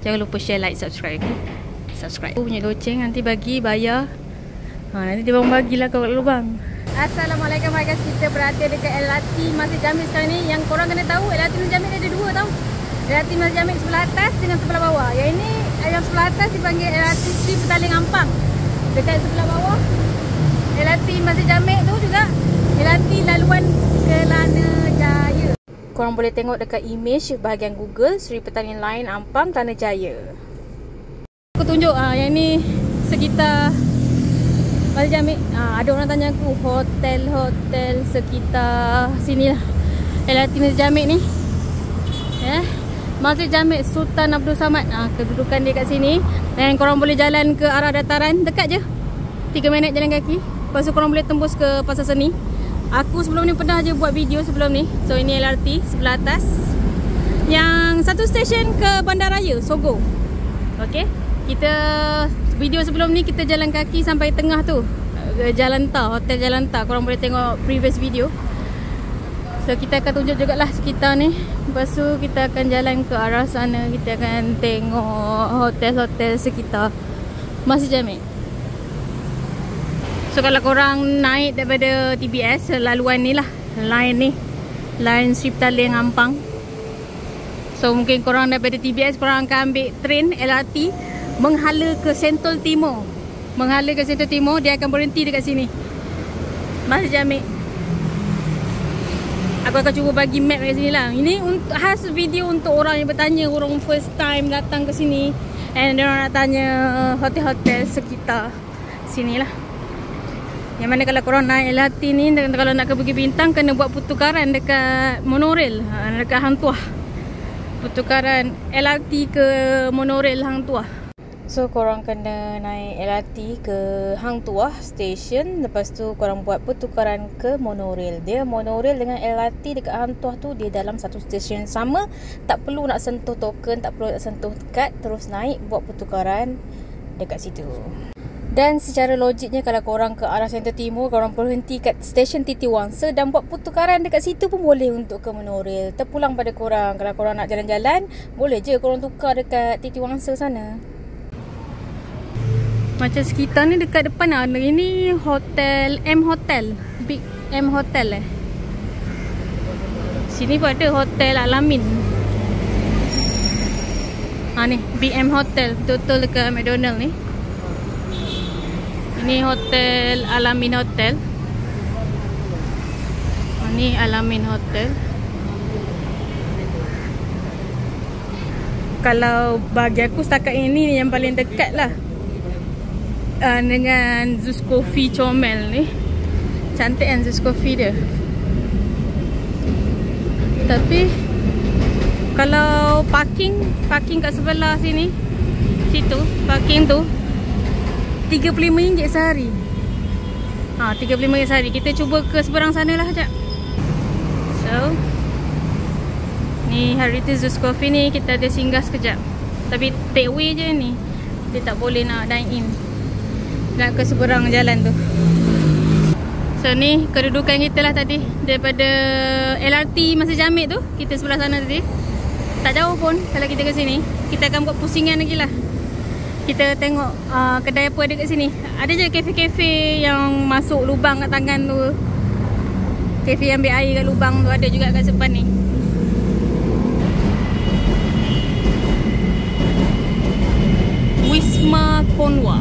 Jangan lupa share, like, subscribe. Okay? Subscribe. Punya loceng nanti bagi bayar. Nanti dia bang bagilah kat lubang. Assalamualaikum guys, kita berada dekat LRT Masjid Jamek sekarang ni. Yang korang kena tahu LRT Masjid Jamek ada dua tau. LRT Masjid Jamek sebelah atas dengan sebelah bawah. Yang ini yang sebelah atas dipanggil LRT Sri Petaling Ampang. Dekat sebelah bawah LRT Masjid Jamek tu juga LRT laluan Kelana Jaya. Korang boleh tengok dekat image bahagian Google Sri Petaling Line Ampang Kelana Jaya. Aku tunjuk yang ni sekitar Masjid Jamek. Ada orang tanya aku hotel sekitar sini lah. LRT Masjid Jamek ni. Masjid Jamek Sultan Abdul Samad. Kedudukan dia kat sini. Dan korang boleh jalan ke arah dataran. Dekat je 3 minit jalan kaki. Lepas tu korang boleh tembus ke Pasar Seni. Aku sebelum ni pernah je buat video sebelum ni. So ini LRT sebelah atas. Yang satu stesen ke Bandaraya Sogo. Okay, kita video sebelum ni kita jalan kaki sampai tengah tu, Jalan Tar, Hotel Jalan Tar. Korang boleh tengok previous video. So kita akan tunjuk jugalah sekitar ni. Lepas tu kita akan jalan ke arah sana. Kita akan tengok hotel-hotel sekitar Masjid Jamek. So kalau korang naik daripada TBS, laluan ni lah, line ni, line Sri Petaling Ampang. So mungkin korang daripada TBS, korang akan ambil train LRT menghala ke Sentul Timur. Menghala ke Sentul Timur, dia akan berhenti dekat sini, Masjid Jamek. Aku akan cuba bagi map kat sini lah. Ini untuk khas video untuk orang yang bertanya, orang first time datang ke sini, and dia orang nak tanya hotel-hotel sekitar sini lah. Yang mana kalau korang naik LRT ni, kalau nak ke Bukit Bintang, kena buat pertukaran dekat monorail, dekat Hang Tuah. Pertukaran LRT ke monorail Hang Tuah. So korang kena naik LRT ke Hang Tuah Station. Lepas tu korang buat pertukaran ke monorail. Dia monorail dengan LRT dekat Hang Tuah tu, dia dalam satu stesen sama. Tak perlu nak sentuh token, tak perlu nak sentuh kad. Terus naik buat pertukaran dekat situ. Dan secara logiknya kalau korang ke arah Sentul Timur, korang berhenti kat stesen Titi Wangsa dan buat pertukaran dekat situ pun boleh untuk ke monorail. Terpulang pada korang. Kalau korang nak jalan-jalan, boleh je korang tukar dekat Titi Wangsa sana. Macam sekitar ni dekat depan lah. Ini hotel M Hotel, Big M Hotel Sini pun ada Hotel Alamin. Ni Big M Hotel, betul-betul dekat McDonald ni. Ini Hotel Alamin Hotel. Ni Alamin Hotel. Kalau bagi aku setakat ini yang paling dekat lah, dengan Zeus Coffee Comel ni. Cantik kan Zeus Coffee dia. Tapi kalau parking kat sebelah sini, situ parking tu RM35 sehari. RM35 sehari. Kita cuba ke seberang sana lah sekejap. So ni hari tu Zeus Coffee ni kita ada singgah sekejap. Tapi take away je ni. Dia tak boleh nak dine in. Nak ke seberang jalan tu. So ni kedudukan kita lah tadi. Daripada LRT Masjid Jamek tu, kita sebelah sana tadi. Tak jauh pun kalau kita ke sini. Kita akan buat pusingan lagi lah. Kita tengok kedai apa ada kat sini. Ada je kafe-kafe yang masuk lubang kat tangan tu. Kafe yang ambil air kat lubang tu ada juga kat sepan ni. Wisma Konwa.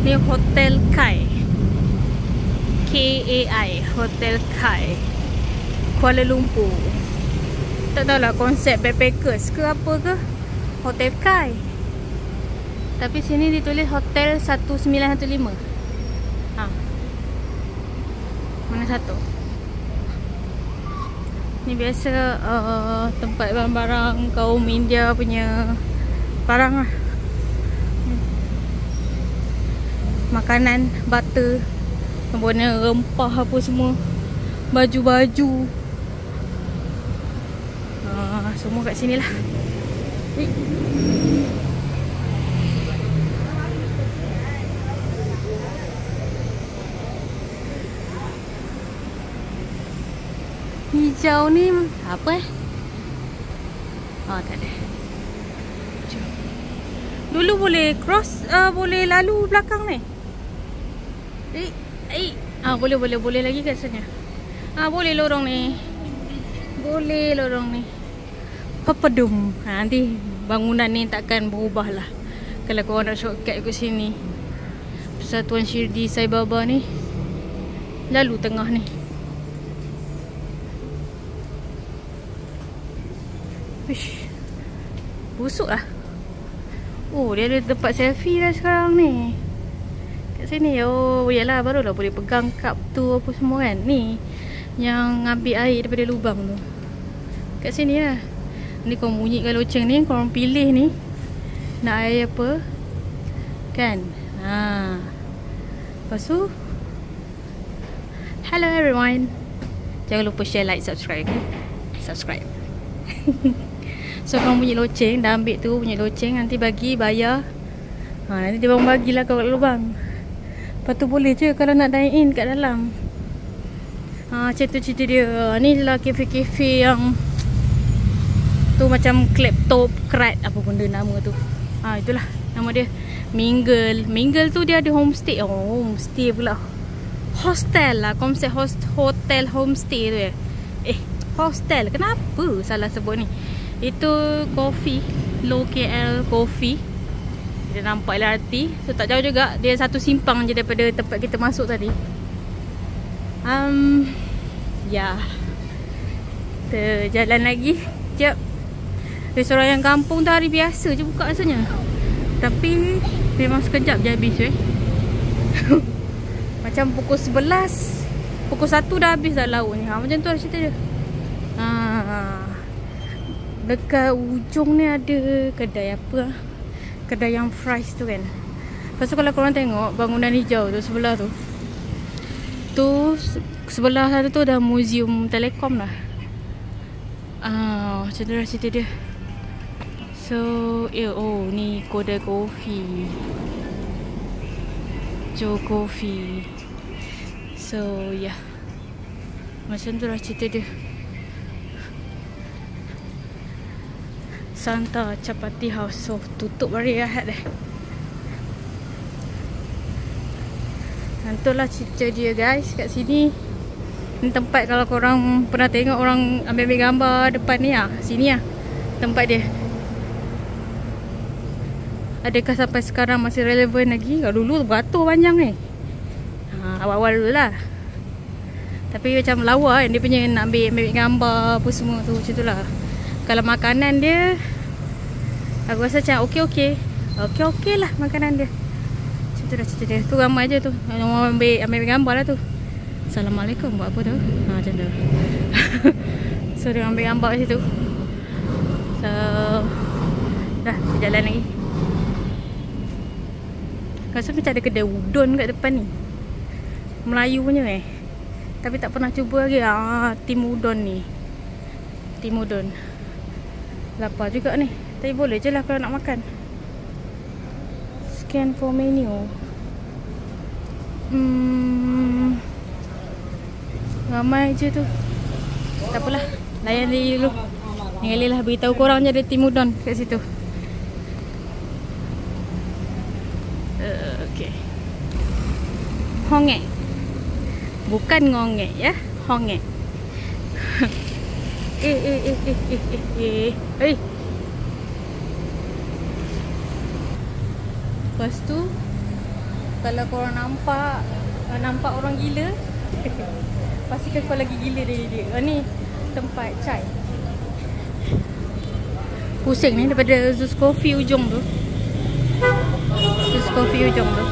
Ni Hotel Kai. KAI, Hotel Kai, Kuala Lumpur. Tak tahulah konsep backpackers ke apa ke. Hotel Kai. Tapi sini ditulis Hotel 1915. Mana satu? Ni biasa tempat barang-barang kaum India punya barang lah. Makanan, butter, warna rempah apa semua. Baju-baju. Semua kat sini lah. Hijau ni apa Tak ada. Jom. Dulu boleh cross, boleh lalu belakang ni. Boleh lagi kat sana. Boleh lorong ni. Boleh lorong ni. Papadum. Nanti bangunan ni takkan berubah lah kalau korang nak shortcut ke sini. Persatuan Shirdi Sai Baba ni lalu tengah ni. Wish, busuk lah. Dia ada tempat selfie dah sekarang ni kat sini. Yalah, barulah boleh pegang cup tu apa semua kan. Ni yang ambil air daripada lubang tu kat sini lah. Ni korang bunyikan loceng ni, korang pilih ni nak air apa kan. Lepas tu, hello everyone, jangan lupa share, like, subscribe, okay? Subscribe. So korang bunyi loceng, dah ambil tu bunyi loceng, nanti bagi bayar. Nanti dia bang bagilah kau kat lubang. Lepas tu boleh je kalau nak dine in kat dalam. Macam tu cerita dia. Ni lah kafe-kafe yang tu macam kleptop krat apa benda nama tu. Itulah nama dia. Mingle tu dia ada homestay. Homestay pula. Hostel lah, konsep hotel homestay tu ya. Hostel. Kenapa salah sebut ni? Itu coffee, Low KL Coffee. Kita nampak LRT. So tak jauh juga. Dia satu simpang je daripada tempat kita masuk tadi. Ya. Kita jalan lagi. Sekejap. Restoran yang kampung tu hari biasa je buka rasanya. Tapi memang sekejap je habis Macam pukul 11, pukul 1 dah habis dah lauk ni. Macam tu lah cerita dia. Dekat ujung ni ada kedai apa? Kedai yang fries tu kan. Lepas tu kalau korang tengok bangunan hijau tu sebelah tu, sebelah sana tu dah muzium Telekom lah. Macam tu lah cerita dia. So, ni Kodai Coffee, Joe Coffee. So, macam tu lah cerita dia. Santa Chapati House. So, tutup hari Ahad dah. Itulah cerita dia guys kat sini. Ni tempat kalau korang pernah tengok orang ambil gambar depan ni sini tempat dia. Adakah sampai sekarang masih relevan lagi? Kalau dulu beratur panjang ni. Awal-awal dulu lah. Tapi macam lawa kan dia punya nak ambil gambar apa semua tu. Macam tu lah. Kalau makanan dia, aku rasa macam okey lah makanan dia. Macam tu dah cerita dia. Tu ramai je tu. Orang ambil gambar lah tu. Assalamualaikum buat apa tu. Macam tu. So dia ambil gambar kat situ. So dah jalan lagi. Rasa macam ada kedai udon kat depan ni. Melayu punya tapi tak pernah cuba lagi. Tim udon ni. Tim udon. Lapar juga ni. Tapi boleh je lah kalau nak makan. Scan for menu. Ramai je tu. Tak apalah. Layan dia dulu. Ni lah beritahu korang je ada tim udon kat situ. Okay. Hongek. Bukan ngongek ya. Hongek. Lepas tu kalau korang nampak orang gila, pastikan kau lagi gila dari dia. Ni tempat chai. Pusing ni daripada Zeus Coffee ujung tu. Zeus Coffee ujung tu.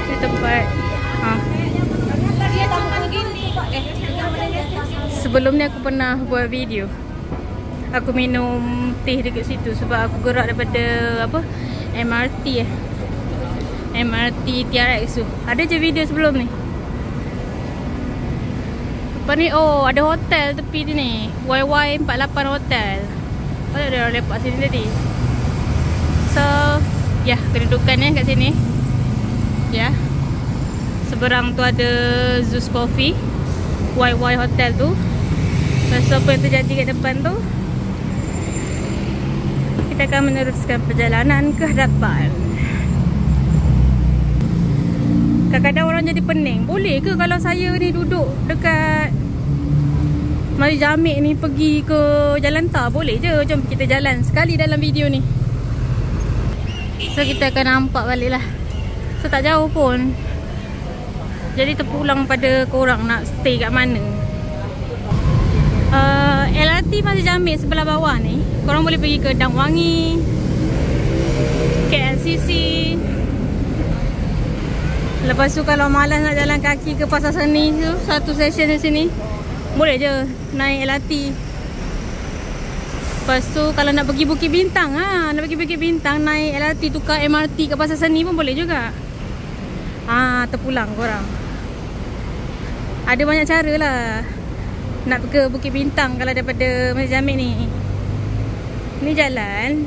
Ni tempat sebelum ni aku pernah buat video. Aku minum teh dekat situ sebab aku gerak daripada MRT MRT TRX tu. Ada je video sebelum ni. Lepas ni ada hotel tepi ni. YY48 Hotel. Ada orang lepak sini tadi. So, kedudukannya kat sini. Seberang tu ada Zeus Coffee, YY Hotel tu. Lepas tu apa yang terjadi kat depan tu, kita akan meneruskan perjalanan ke hadapan. Kadang-kadang orang jadi pening. Boleh ke kalau saya ni duduk dekat Mari Jamik ni pergi ke Jalan Tar? Boleh je. Jom kita jalan sekali dalam video ni. So kita akan nampak balik lah. So tak jauh pun. Jadi terpulang pada korang nak stay kat mana. LRT Mari Jamik sebelah bawah ni, korang boleh pergi ke Dam Wangi, KLCC. Lepas tu kalau malas nak jalan kaki ke Pasar Seni tu, satu stesen di sini, boleh je naik LRT. Lepas tu kalau nak pergi Bukit Bintang, nak pergi Bukit Bintang, naik LRT tukar MRT ke Pasar Seni pun boleh juga. Terpulang korang. Ada banyak cara lah nak ke Bukit Bintang kalau daripada Mari Jamik ni. Ni jalan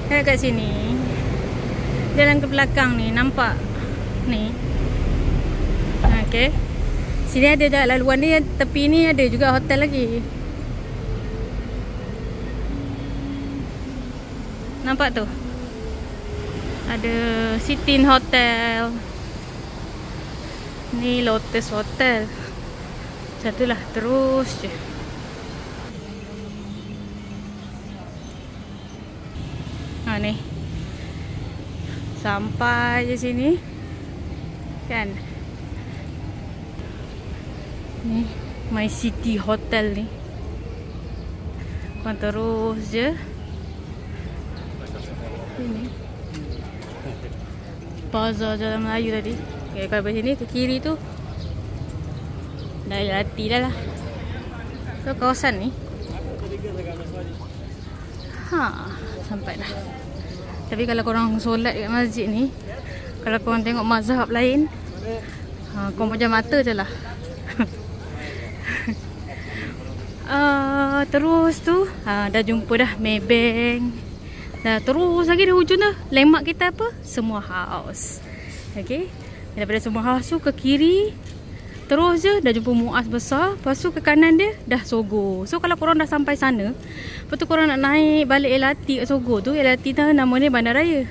kat sini. Jalan ke belakang ni, nampak ni. Okay. Sini ada dah laluan ni, tepi ni ada juga hotel lagi. Nampak tu? Ada Sitin Hotel. Ni Lotus Hotel. Satulah, terus je. Ni sampai je sini kan. Ni My City Hotel ni. Korang terus je sini. Bazar Jalan Melayu tadi. Okay, kalau dari sini ke kiri tu dah LRT dah lah. So kawasan ni sampai dah. Tapi kalau korang solat kat masjid ni, kalau korang tengok mazhab lain, korang pejam mata je lah. Terus tu dah jumpa dah Maybank. Dah terus lagi dah hujung dah. Landmark kita apa? Semua House. Okay. Daripada Semua House tu ke kiri, terus je dah jumpa Muaz besar. Lepas tu ke kanan dia dah Sogo. So kalau korang dah sampai sana, lepas tu korang nak naik balik LRT kat Sogo tu, LRT tu nama dia Bandaraya.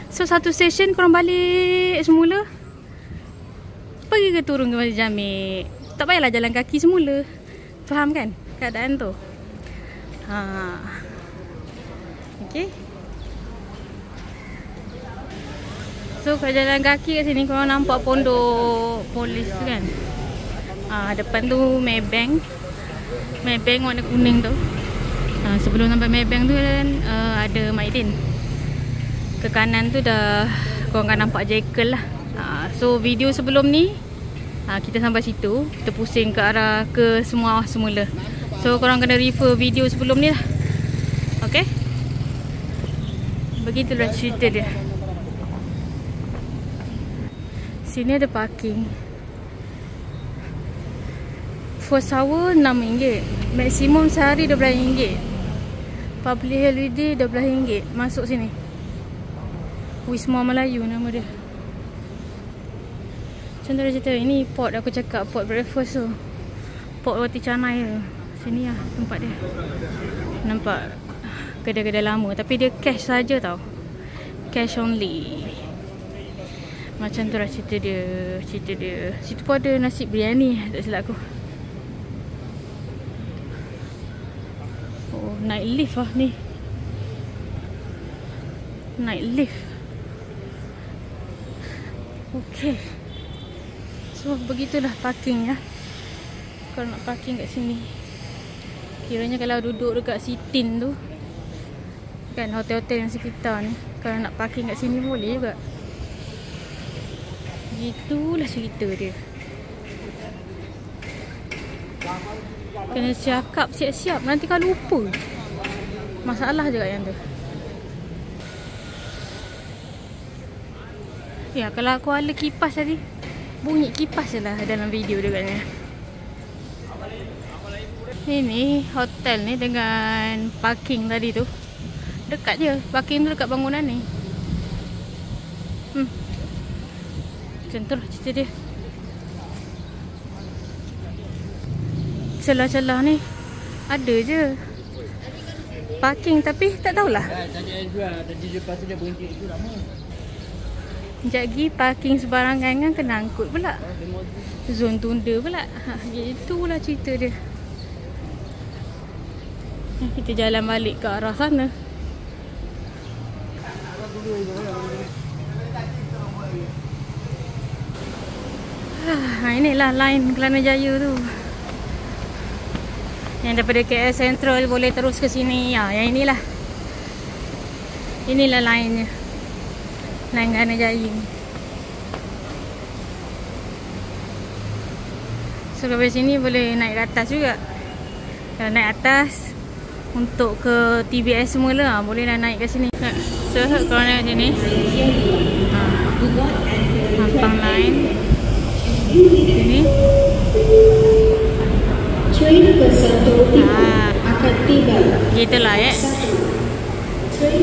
So satu stesen korang balik semula, pergi ke turun ke Mari Jamik. Tak payahlah jalan kaki semula. Faham kan keadaan tu? Okay. So kalau jalan kaki kat sini, korang nampak pondok polis tu kan. Depan tu Maybank. Maybank warna kuning tu. Sebelum sampai Maybank tu kan ada Maidin. Ke kanan tu dah korang akan nampak Jekyll lah. So video sebelum ni kita sampai situ, kita pusing ke arah ke Semua semula. So korang kena refer video sebelum ni lah. Okay. Begitulah cerita dia. Sini ada parking. First hour RM6, maksimum sehari RM12. Public holiday RM12. Masuk sini. Wisma Melayu nama dia. Contoh dia cerita, ini port aku cakap, port breakfast tu. Port roti canai tu. Sini lah tempat dia. Nampak kedai-kedai lama, tapi dia cash saja tau. Cash only. Macam tu lah cerita dia. Situ pun ada nasi biryani, tak silap aku. Oh, naik lift lah ni. Naik lift. Okay. So begitulah parking ya. Kalau nak parking kat sini, kiranya kalau duduk dekat Sitin tu kan, hotel-hotel yang sekitar ni, kalau nak parking kat sini boleh juga. Itulah cerita dia. Kena cakap siap-siap, nanti kalau lupa, masalah juga yang tu. Ya, kalau aku ala kipas tadi, bunyi kipas je lah dalam video dekatnya. Ini hotel ni dengan parking tadi tu dekat je. Parking tu dekat bangunan ni. Macam tu lah cerita dia. celah-celah ni ada je parking, tapi tak tahulah. Tadi dia jual, tadi lepas tu dia berhenti tu lama. Sekejap lagi parking sebarangan kan kena angkut pula. Zon tunda pula. Itulah cerita dia. Kita jalan balik ke arah sana. Inilah line Kelana Jaya tu. Yang daripada KL Central boleh terus ke sini. Yang inilah. Inilah line-nya. Line Kelana Jaya. So dari sini boleh naik ke atas juga. Kalau naik atas untuk ke TBS semula boleh lah naik ke sini. So kalau naik sini Mampang line sini. Train ke 1 akan tiba. Gitulah ya.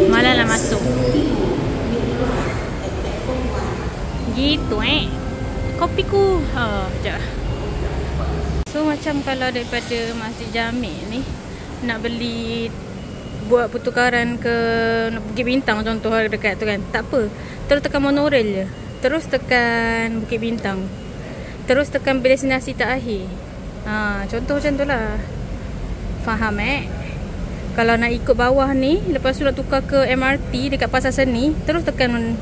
Malah lah masuk. Gitu kopiku. Sekejap. So macam kalau daripada Masjid Jami ni nak beli buat pertukaran ke Bukit Bintang contoh dekat tu kan, tak apa, terus tekan monorail je, terus tekan Bukit Bintang, terus tekan destinasi terakhir. Contoh macam tu lah. Faham Kalau nak ikut bawah ni, lepas tu nak tukar ke MRT dekat Pasar Seni, terus tekan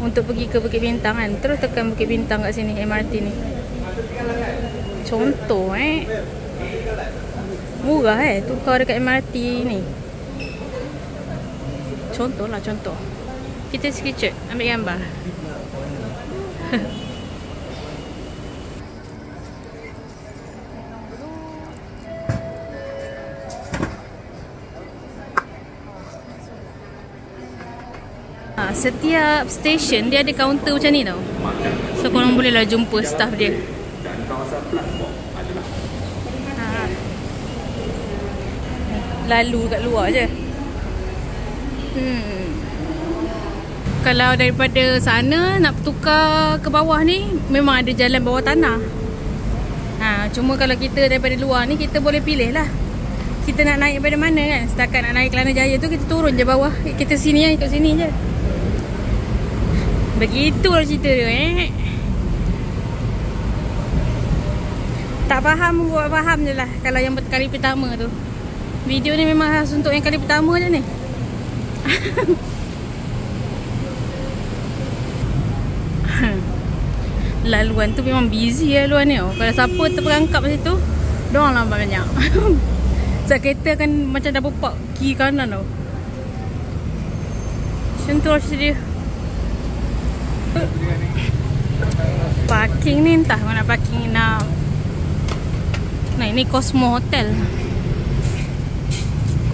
untuk pergi ke Bukit Bintang kan, terus tekan Bukit Bintang kat sini MRT ni. Contoh murah tukar dekat MRT ni. Contoh lah, contoh. Kita screenshot, ambil gambar. Setiap stesen dia ada kaunter macam ni tau. So korang boleh lah jumpa staff dia. Lalu kat luar je. Kalau daripada sana nak tukar ke bawah ni, memang ada jalan bawah tanah. Cuma kalau kita daripada luar ni, kita boleh pilih lah kita nak naik daripada mana kan. Setakat nak naik Kelana Jaya tu, kita turun je bawah. Kita sini lah, ikut sini je. Begitulah cerita dia Tak faham, buat faham je lah. Kalau yang kali pertama tu, video ni memang khas untuk yang kali pertama je ni. Laluan tu memang busy lah laluan ni. Kalau siapa terperangkap macam tu, diorang lambat banyak. Sebab kereta akan macam double park kiri kanan tau. Macam tu lah cerita dia. Parking ni entah mana parking nak. Nah ini Cosmo Hotel.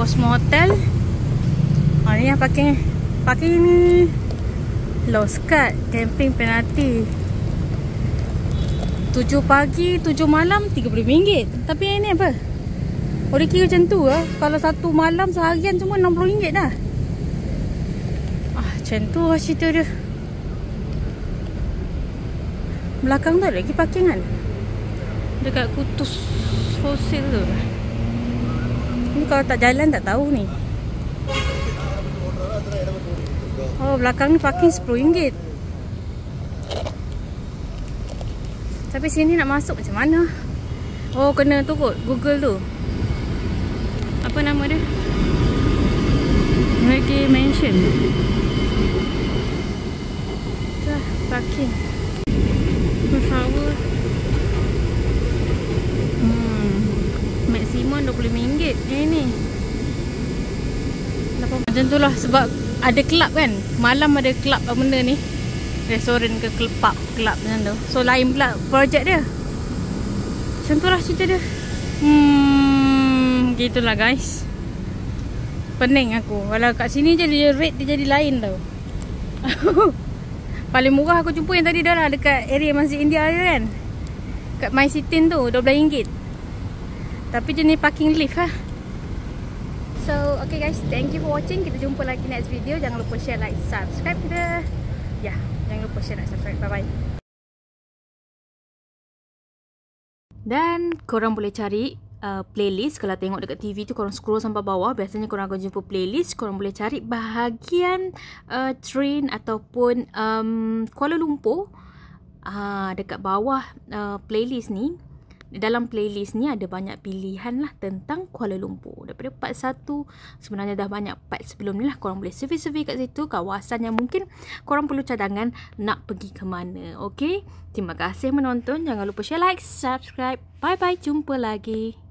Cosmo Hotel. Ni yang parking. Parking ni Lost Card, camping penalti. 7 pagi, 7 malam RM30. Tapi yang ni apa? Oh dia kira macam tu lah. Kalau 1 malam seharian semua RM60 dah. Macam tu lah cerita dia. Belakang tu ada lagi parking kan, dekat Kutus Fosil tu. Ni kalau tak jalan tak tahu ni. Oh belakang ni parking RM10. Tapi sini nak masuk macam mana? Oh kena tu kot, Google tu. Apa nama dia? Reggae Mansion. Dah parking Flower. Maksimum RM20 ni. Macam tu lah, sebab ada club kan. Malam ada club apa benda ni, restoran ke pub club macam tu. So lain pula projek dia. Macam tu lah cerita dia. Gitulah guys. Pening aku. Kalau kat sini je dia rate dia jadi lain tau. Paling murah aku jumpa yang tadi dah lah, dekat area Masjid India je kan, kat My Sitin tu RM12. Tapi jenis parking lift lah. So okay guys, thank you for watching. Kita jumpa lagi next video. Jangan lupa share, like, subscribe kita. Jangan lupa share, like, subscribe. Bye bye. Dan korang boleh cari playlist. Kalau tengok dekat TV tu, korang scroll sampai bawah, biasanya korang akan jumpa playlist. Korang boleh cari bahagian train ataupun Kuala Lumpur. Dekat bawah playlist ni, dalam playlist ni ada banyak pilihan lah tentang Kuala Lumpur. Daripada part 1 sebenarnya dah banyak part sebelum ni lah. Korang boleh survey-survey kat situ kawasan yang mungkin korang perlu cadangan nak pergi ke mana. Okay, terima kasih menonton. Jangan lupa share, like, subscribe. Bye bye, jumpa lagi.